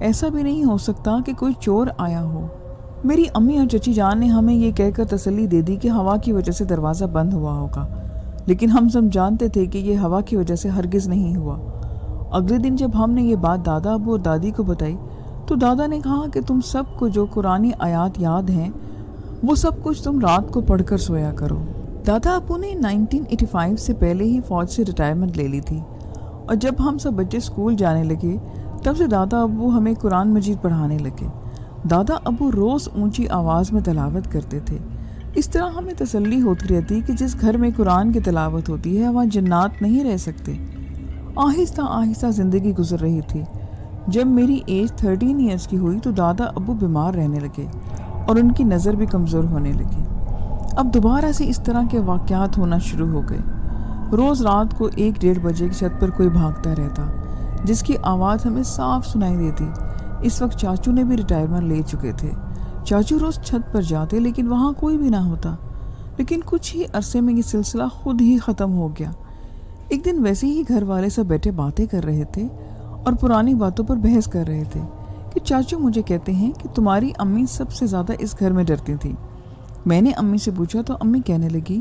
ایسا بھی نہیں ہو سکتا کہ کوئی چور آیا ہو۔ میری امی اور چچی جان نے ہمیں یہ کہہ کر تسلی دے دی کہ ہوا کی وجہ سے دروازہ بند ہوا ہوگا، لیکن ہم سب جانتے تھے کہ یہ ہوا کی وجہ سے ہرگز نہیں ہوا۔ اگلے دن جب ہم نے یہ بات دادا ابو اور دادی کو بتائی تو دادا نے کہا کہ تم سب کو جو قرآنی آیات یاد ہیں وہ سب کچھ تم رات کو پڑھ کر سویا کرو۔ دادا ابو نے 1985 سے پہلے ہی فوج سے ریٹائرمنٹ لے لی تھی، اور جب ہم سب بچے اسکول جانے لگے تب سے دادا ابو ہمیں قرآن مجید پڑھانے لگے۔ دادا ابو روز اونچی آواز میں تلاوت کرتے تھے۔ اس طرح ہمیں تسلی ہوتی رہتی کہ جس گھر میں قرآن کی تلاوت ہوتی ہے وہاں جنات نہیں رہ سکتے۔ آہستہ آہستہ زندگی گزر رہی تھی۔ جب میری ایج 13 ایئرس کی ہوئی تو دادا ابو بیمار رہنے لگے اور ان کی نظر بھی کمزور ہونے لگی۔ اب دوبارہ سے اس طرح کے واقعات ہونا شروع ہو گئے۔ روز رات کو 1-1:30 بجے کی چھت پر کوئی بھاگتا رہتا جس کی آواز ہمیں صاف سنائی دیتی۔ اس وقت چاچو نے بھی ریٹائرمنٹ لے چکے تھے۔ چاچو روز چھت پر جاتے لیکن وہاں کوئی بھی نہ ہوتا، لیکن کچھ ہی عرصے میں یہ سلسلہ خود ہی ختم ہو گیا۔ ایک دن ویسے ہی گھر والے سب بیٹھے باتیں کر رہے تھے اور پرانی باتوں پر بحث کر رہے تھے کہ چاچو مجھے کہتے ہیں کہ تمہاری امی سب سے زیادہ اس گھر میں ڈرتی تھی۔ میں نے امی سے پوچھا تو امی کہنے لگی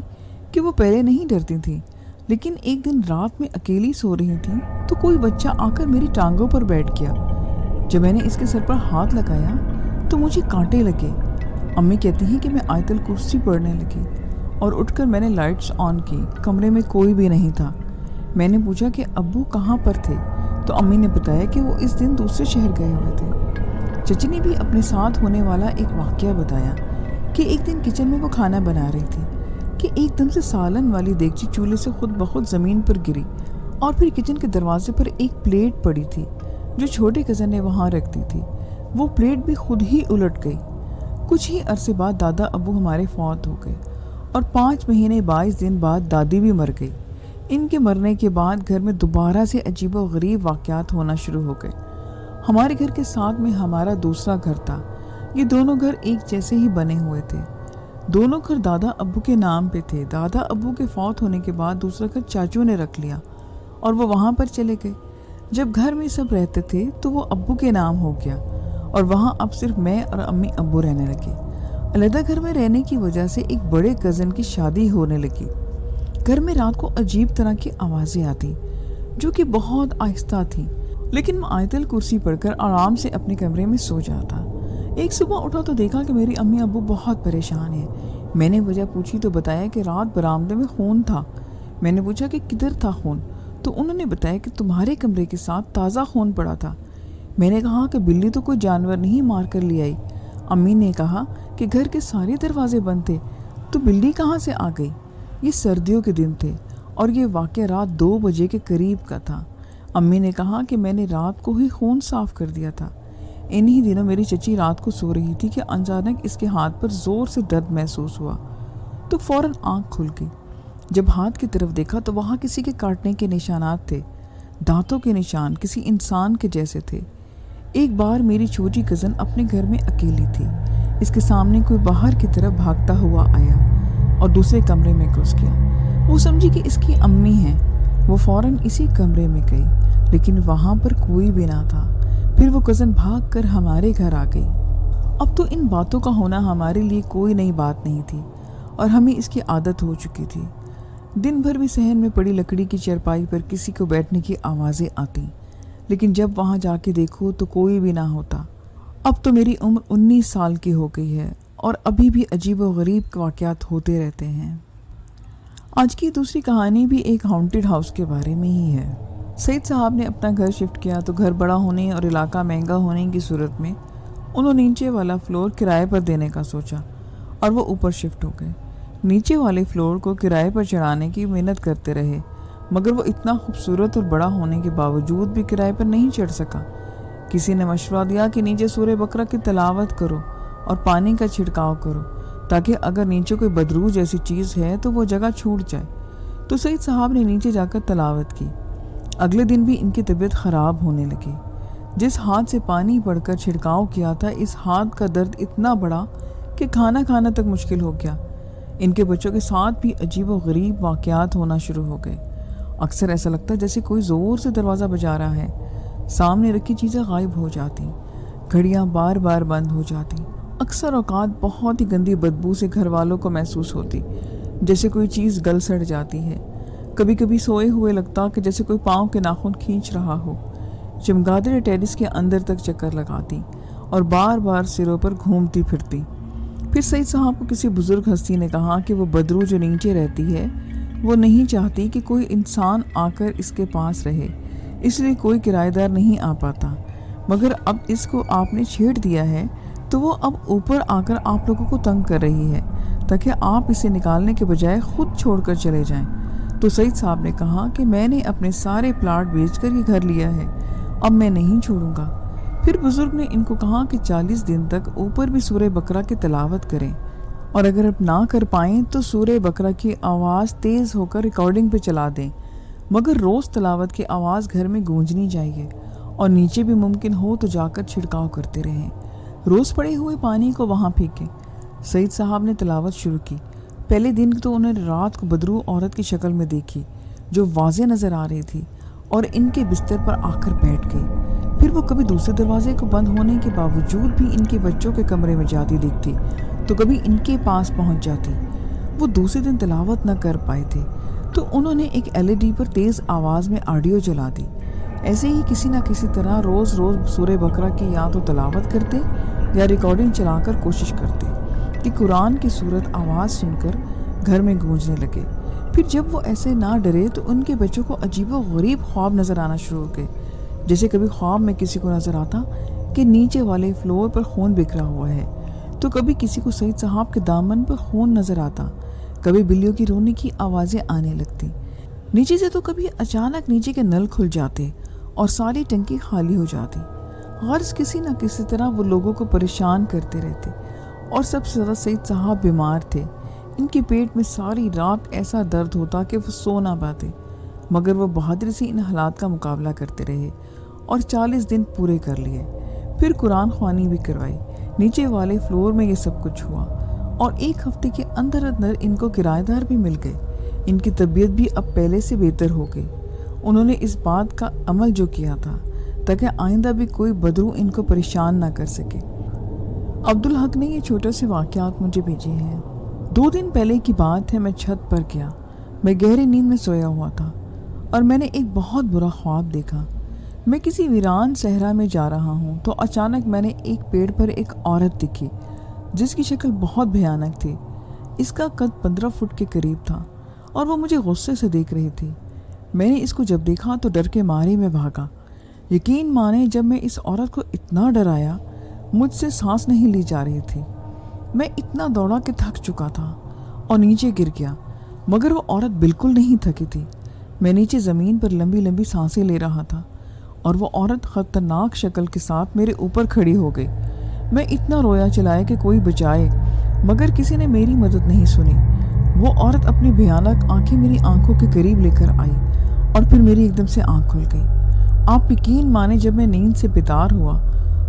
کہ وہ پہلے نہیں ڈرتی تھی، لیکن ایک دن رات میں اکیلی سو رہی تھی تو کوئی بچہ آ کر میری ٹانگوں پر بیٹھ گیا۔ جب میں نے اس کے سر پر ہاتھ لگایا تو مجھے کانٹے لگے۔ امی کہتی ہیں کہ میں آیت الکرسی پڑھنے لگی اور اٹھ کر میں نے لائٹس آن کی۔ کمرے میں کوئی بھی نہیں تھا۔ میں نے پوچھا کہ ابو کہاں پر تھے تو امی نے بتایا کہ وہ اس دن دوسرے شہر گئے ہوئے تھے۔ چچی نے بھی اپنے ساتھ ہونے والا ایک واقعہ بتایا کہ ایک دن کچن میں وہ کھانا بنا رہی تھی کہ ایک دم سے سالن والی دیگچی چولہے سے خود بخود زمین پر گری اور پھر کچن کے دروازے پر ایک پلیٹ پڑی تھی جو چھوٹے کزن نے وہاں رکھ دی تھی۔ وہ پلیٹ بھی خود ہی الٹ گئی۔ کچھ ہی عرصے بعد دادا ابو ہمارے فوت ہو گئے اور 5 مہینے 22 دن بعد دادی بھی مر گئی۔ ان کے مرنے کے بعد گھر میں دوبارہ سے عجیب و غریب واقعات ہونا شروع ہو گئے۔ ہمارے گھر کے ساتھ میں ہمارا دوسرا گھر تھا۔ یہ دونوں گھر ایک جیسے ہی بنے ہوئے تھے۔ دونوں گھر دادا ابو کے نام پہ تھے۔ دادا ابو کے فوت ہونے کے بعد دوسرا گھر چاچو نے رکھ لیا اور وہ وہاں پر چلے گئے۔ جب گھر میں سب رہتے تھے تو وہ ابو کے نام ہو گیا اور وہاں اب صرف میں اور امی ابو رہنے لگے۔ علیحدہ گھر میں رہنے کی وجہ سے ایک بڑے کزن کی شادی ہونے لگی۔ گھر میں رات کو عجیب طرح کی آوازیں آتی جو کہ بہت آہستہ تھی، لیکن میں آیت الکرسی پڑھ کر آرام سے اپنے کمرے میں سو جاتا۔ ایک صبح اٹھا تو دیکھا کہ میری امی ابو بہت پریشان ہیں۔ میں نے وجہ پوچھی تو بتایا کہ رات برآمدے میں خون تھا۔ میں نے پوچھا کہ کدھر تھا خون تو انہوں نے بتایا کہ تمہارے کمرے کے ساتھ تازہ خون پڑا تھا۔ میں نے کہا کہ بلی تو کوئی جانور نہیں مار کر لے آئی۔ امی نے کہا کہ گھر کے سارے دروازے بند تھے تو بلی کہاں سے آ گئی؟ یہ سردیوں کے دن تھے اور یہ واقعہ رات 2 بجے کے قریب کا تھا۔ امی نے کہا کہ میں نے رات کو ہی خون صاف کر دیا تھا۔ انہی دنوں میری چچی رات کو سو رہی تھی کہ اچانک اس کے ہاتھ پر زور سے درد محسوس ہوا تو فوراً آنکھ کھل گئی۔ جب ہاتھ کی طرف دیکھا تو وہاں کسی کے کاٹنے کے نشانات تھے، دانتوں کے نشان کسی انسان کے جیسے تھے۔ ایک بار میری چھوٹی کزن اپنے گھر میں اکیلی تھی۔ اس کے سامنے کوئی باہر کی طرف بھاگتا ہوا آیا اور دوسرے کمرے میں گھس گیا۔ وہ سمجھی کہ اس کی امی ہیں۔ وہ فوراً اسی کمرے میں گئی لیکن وہاں پر کوئی بھی نہ تھا۔ پھر وہ کزن بھاگ کر ہمارے گھر آ گئی۔ اب تو ان باتوں کا ہونا ہمارے لیے کوئی نئی بات نہیں تھی اور ہمیں اس کی عادت ہو چکی تھی۔ دن بھر بھی صحن میں پڑی لکڑی کی چرپائی پر کسی کو بیٹھنے کی آوازیں آتی، لیکن جب وہاں جا کے دیکھو تو کوئی بھی نہ ہوتا۔ اب تو میری عمر 19 سال کی ہو گئی ہے اور ابھی بھی عجیب و غریب واقعات ہوتے رہتے ہیں۔ آج کی دوسری کہانی بھی ایک ہانٹڈ ہاؤس کے بارے میں ہی ہے۔ سعید صاحب نے اپنا گھر شفٹ کیا تو گھر بڑا ہونے اور علاقہ مہنگا ہونے کی صورت میں انہوں نے نیچے والا فلور کرائے پر دینے کا سوچا اور وہ اوپر شفٹ ہو گئے۔ نیچے والے فلور کو کرائے پر چڑھانے کی محنت کرتے رہے مگر وہ اتنا خوبصورت اور بڑا ہونے کے باوجود بھی کرائے پر نہیں چڑھ سکا۔ کسی نے مشورہ دیا کہ نیچے سورہ بقرہ کی تلاوت کرو اور پانی کا چھڑکاؤ کرو تاکہ اگر نیچے کوئی بدرو جیسی چیز ہے تو وہ جگہ چھوٹ جائے۔ تو سعید صاحب نے نیچے جا کر تلاوت کی۔ اگلے دن بھی ان کی طبیعت خراب ہونے لگی۔ جس ہاتھ سے پانی پڑھ کر چھڑکاؤ کیا تھا اس ہاتھ کا درد اتنا بڑا کہ کھانا کھانا تک مشکل ہو گیا۔ ان کے بچوں کے ساتھ بھی عجیب و غریب واقعات ہونا شروع ہو گئے۔ اکثر ایسا لگتا جیسے کوئی زور سے دروازہ بجا رہا ہے، سامنے رکھی چیزیں غائب ہو جاتی، گھڑیاں بار بار بند ہو جاتی۔ اکثر اوقات بہت ہی گندی بدبو سے گھر والوں کو محسوس ہوتی، جیسے کوئی چیز گل سڑ جاتی ہے۔ کبھی کبھی سوئے ہوئے لگتا کہ جیسے کوئی پاؤں کے ناخن کھینچ رہا ہو۔ چمگادڑ ٹیرس کے اندر تک چکر لگاتی اور بار بار سروں پر گھومتی پھرتی۔ پھر سعید صاحب کو کسی بزرگ ہستی نے کہا کہ وہ بدرو جو نیچے رہتی ہے وہ نہیں چاہتی کہ کوئی انسان آ کر اس کے پاس رہے، اس لیے کوئی کرایہ دار نہیں آ پاتا، مگر اب اس کو آپ نے چھیڑ دیا ہے تو وہ اب اوپر آ کر آپ لوگوں کو تنگ کر رہی ہے تاکہ آپ اسے نکالنے کے بجائے خود چھوڑ کر چلے جائیں۔ تو سعید صاحب نے کہا کہ میں نے اپنے سارے پلاٹ بیچ کر یہ گھر لیا ہے، اب میں نہیں چھوڑوں گا۔ پھر بزرگ نے ان کو کہا کہ 40 دن تک اوپر بھی سورہ بقرہ کی تلاوت کریں، اور اگر اب نہ کر پائیں تو سورہ بقرہ کی آواز تیز ہو کر ریکارڈنگ پہ چلا دیں، مگر روز تلاوت کی آواز گھر میں گونجنی چاہیے، اور نیچے بھی ممکن ہو تو جا کر چھڑکاؤ کرتے رہیں، روز پڑے ہوئے پانی کو وہاں پھینکیں۔ سعید صاحب نے تلاوت شروع کی۔ پہلے دن تو انہوں نے رات کو بدرو عورت کی شکل میں دیکھی جو واضح نظر آ رہی تھی، اور ان کے بستر پر آ کر بیٹھ گئی۔ پھر وہ کبھی دوسرے دروازے کو بند ہونے کے باوجود بھی ان کے بچوں کے کمرے میں جاتی دیکھتی تو کبھی ان کے پاس پہنچ جاتی۔ وہ دوسرے دن تلاوت نہ کر پائے تھے تو انہوں نے ایک LED پر تیز آواز میں آڈیو چلا دی۔ ایسے ہی کسی نہ کسی طرح روز سورہ بقرہ کی یا تو تلاوت کرتے یا ریکارڈنگ چلا کر کوشش کرتے کہ قرآن کی سورت آواز سن کر گھر میں گونجنے لگے۔ پھر جب وہ ایسے نہ ڈرے تو ان کے بچوں کو عجیب و غریب خواب نظر آنا شروع ہو گئے، جیسے کبھی خواب میں کسی کو نظر آتا کہ نیچے والے فلور پر خون بکھرا ہوا ہے، تو کبھی کسی کو سعید صاحب کے دامن پر خون نظر آتا، کبھی بلیوں کی رونے کی آوازیں آنے لگتی نیچے سے، تو کبھی اچانک نیچے کے نل کھل جاتے اور ساری ٹنکی خالی ہو جاتی۔ غرض کسی نہ کسی طرح وہ لوگوں کو پریشان کرتے رہتے، اور سب سے زیادہ سعید صاحب بیمار تھے۔ ان کے پیٹ میں ساری رات ایسا درد ہوتا کہ وہ سو نہ پاتے، مگر وہ بہادری سے ان حالات کا مقابلہ کرتے رہے اور 40 دن پورے کر لیے۔ پھر قرآن خوانی بھی کروائی۔ نیچے والے فلور میں یہ سب کچھ ہوا، اور 1 ہفتے کے اندر ان کو کرایہ دار بھی مل گئے۔ ان کی طبیعت بھی اب پہلے سے بہتر ہو گئی۔ انہوں نے اس بات کا عمل جو کیا تھا تاکہ آئندہ بھی کوئی بدرو ان کو پریشان نہ کر سکے۔ عبدالحق نے یہ چھوٹے سے واقعات مجھے بھیجے ہیں۔ 2 دن پہلے کی بات ہے، میں چھت پر گیا۔ میں گہری نیند میں سویا ہوا تھا اور میں نے ایک بہت برا خواب دیکھا۔ میں کسی ویران صحرا میں جا رہا ہوں تو اچانک میں نے ایک پیڑ پر ایک عورت دیکھی جس کی شکل بہت بھیانک تھی۔ اس کا قد 15 فٹ کے قریب تھا اور وہ مجھے غصے سے دیکھ رہی تھی۔ میں نے اس کو جب دیکھا تو ڈر کے مارے میں بھاگا۔ یقین مانے جب میں اس عورت کو اتنا ڈرایا مجھ سے سانس نہیں لی جا رہی تھی۔ میں اتنا دوڑا کہ تھک چکا تھا اور نیچے گر گیا، مگر وہ عورت بالکل نہیں تھکی تھی۔ میں نیچے زمین پر لمبی لمبی سانسیں لے رہا تھا اور وہ عورت خطرناک شکل کے ساتھ میرے اوپر کھڑی ہو گئی۔ میں اتنا رویا چلایا کہ کوئی بچائے، مگر کسی نے میری مدد نہیں سنی۔ وہ عورت اپنی بھیانک آنکھیں میری آنکھوں کے قریب لے کر آئی اور پھر میری ایک دم سے آنکھ کھل گئی۔ آپ یقین مانے جب میں نیند سے بیدار ہوا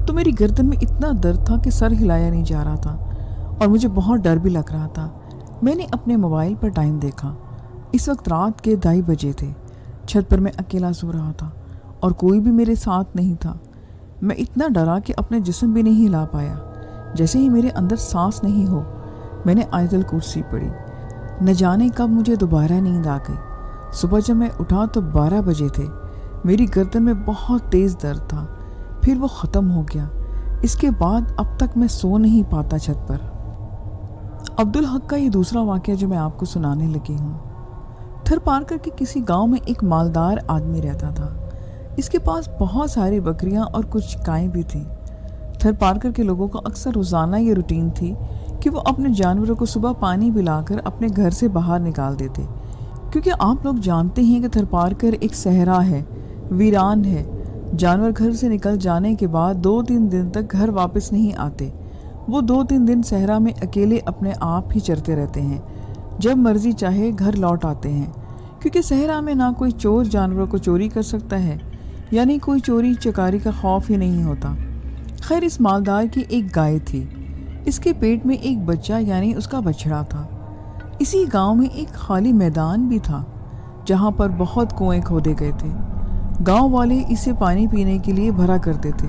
تو میری گردن میں اتنا درد تھا کہ سر ہلایا نہیں جا رہا تھا اور مجھے بہت ڈر بھی لگ رہا تھا۔ میں نے اپنے موبائل پر ٹائم دیکھا۔ اس وقت رات کے 2:30 بجے تھے۔ چھت پر میں اکیلا سو رہا تھا اور کوئی بھی میرے ساتھ نہیں تھا۔ میں اتنا ڈرا کہ اپنے جسم بھی نہیں ہلا پایا۔ جیسے ہی میرے اندر سانس نہیں ہو، میں نے آیت الکرسی پڑھی۔ نہ جانے کب مجھے دوبارہ نیند آ گئی۔ صبح جب میں اٹھا تو 12 بجے تھے۔ میری گردن میں بہت تیز درد تھا، پھر وہ ختم ہو گیا۔ اس کے بعد اب تک میں سو نہیں پاتا چھت پر۔ عبدالحق کا یہ دوسرا واقعہ جو میں آپ کو سنانے لگی ہوں۔ تھر پارکر کے کسی گاؤں میں ایک مالدار آدمی رہتا تھا۔ اس کے پاس بہت ساری بکریاں اور کچھ گائیں بھی تھیں۔ تھر پارکر کے لوگوں کا اکثر روزانہ یہ روٹین تھی کہ وہ اپنے جانوروں کو صبح پانی پلا کر اپنے گھر سے باہر نکال دیتے، کیونکہ آپ لوگ جانتے ہیں کہ تھر پارکر ایک صحرا ہے، ویران ہے۔ جانور گھر سے نکل جانے کے بعد 2-3 دن تک گھر واپس نہیں آتے۔ وہ 2-3 دن صحرا میں اکیلے اپنے آپ ہی چرتے رہتے ہیں، جب مرضی چاہے گھر لوٹ آتے ہیں، کیونکہ صحرا میں نہ کوئی چور جانوروں کو چوری کر سکتا ہے، یعنی کوئی چوری چکاری کا خوف ہی نہیں ہوتا۔ خیر، اس مالدار کی ایک گائے تھی۔ اس کے پیٹ میں ایک بچہ یعنی اس کا بچڑا تھا۔ اسی گاؤں میں ایک خالی میدان بھی تھا جہاں پر بہت کنویں کھودے گئے تھے۔ گاؤں والے اسے پانی پینے کے لیے بھرا کرتے تھے۔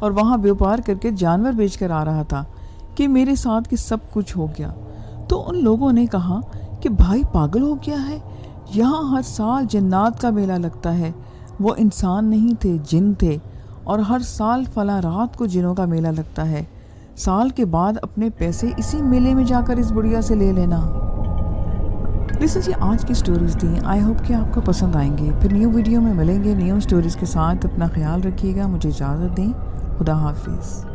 اور وہاں بیوپار کر کے جانور بیچ کر آ رہا تھا کہ میرے ساتھ کہ سب کچھ ہو گیا۔ تو ان لوگوں نے کہا کہ بھائی پاگل ہو گیا ہے، یہاں ہر سال جنات کا میلہ لگتا ہے۔ وہ انسان نہیں تھے، جن تھے، اور ہر سال فلاں رات کو جنوں کا میلہ لگتا ہے۔ سال کے بعد اپنے پیسے اسی میلے میں جا کر اس بڑھیا سے لے لینا۔ لسن جی، آج کی سٹوریز تھیں، آئی ہوپ کہ آپ کو پسند آئیں گے۔ پھر نیو ویڈیو میں ملیں گے نیو سٹوریز کے ساتھ۔ اپنا خیال رکھیے گا، مجھے اجازت دیں، خدا حافظ۔